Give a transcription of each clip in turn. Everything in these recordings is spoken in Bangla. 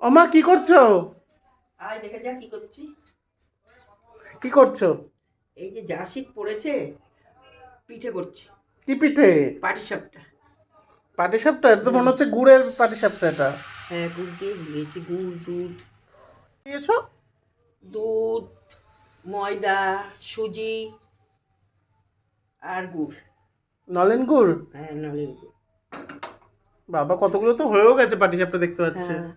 ওমা কি করছো? আয় দেখে যা কি করছি। কি করছো? এই যে যা শীত পড়েছে, পিঠে করছি। কি পিঠে? পাটিসাপটা। পাটিসাপটা? এটা তো হুম। মনে হচ্ছে গুড়ের পাটিসাপটা এটা। হ্যাঁ, গুড় দিয়ে দিয়েছি, গুড় দুধ। দিয়েছো? দুধ, ময়দা, সুজি আর গুড়। নলেন গুড়? হ্যাঁ, নলেন গুড়। বাবা, কতগুলো তো হয়েও গেছে পাটিসাপটা দেখতে পাচ্ছে। হ্যাঁ।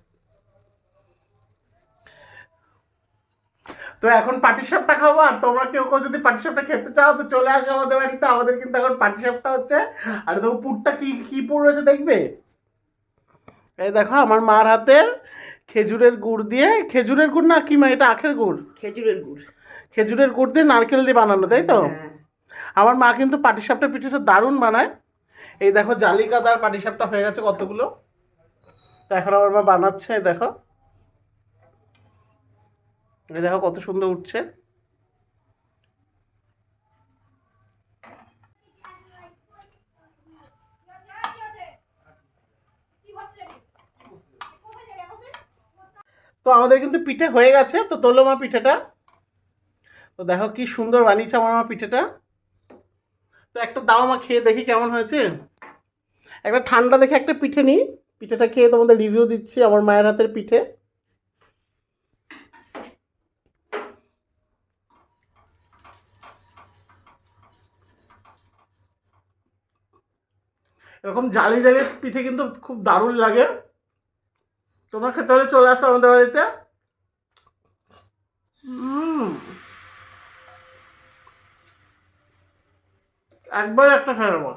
তো এখন পাটিসাপটা খাবো, আর তোমরা কেউ কেউ যদি পাটিসাপটা খেতে চাও তো চলে আসো আমাদের বাড়িতে। আমাদের কিন্তু এখন পাটিসাপটা হচ্ছে। আর দেখো পুরটা কি কি পুর রয়েছে দেখবে। এই দেখো আমার মার হাতের খেজুরের গুড় দিয়ে, খেজুরের গুড় না কি মা, এটা আখের গুড়। খেজুরের গুড়। খেজুরের গুড় দিয়ে নারকেল দিয়ে বানানো, তাই তো? হ্যাঁ। আমার মা কিন্তু পাটিসাপটা পিঠেটা দারুণ বানায়। এই দেখো জালিকাদার পাটিসাপটা হয়ে গেছে কতগুলো। তো এখন আমার মা বানাচ্ছে, এই দেখো। এই দেখো কত সুন্দর উঠছে। তো আমাদের কিন্তু পিঠে হয়ে গেছে, তো তোলো মা পিঠেটা। তো দেখো কি সুন্দর বানিয়েছে আমার মা পিঠেটা। তো একটা দাও মা, খেয়ে দেখি কেমন হয়েছে। একটা ঠান্ডা দেখে একটা পিঠে নিই। পিঠেটা খেয়ে তোমাদের রিভিউ দিচ্ছি, আমার মায়ের হাতের পিঠে। এরকম জালি জালি পিঠে কিন্তু খুব দারুণ লাগে। তোমরা খেতে হলে চলে আসো আমাদের বাড়িতে। একবার একটা খেয়ে নেবো।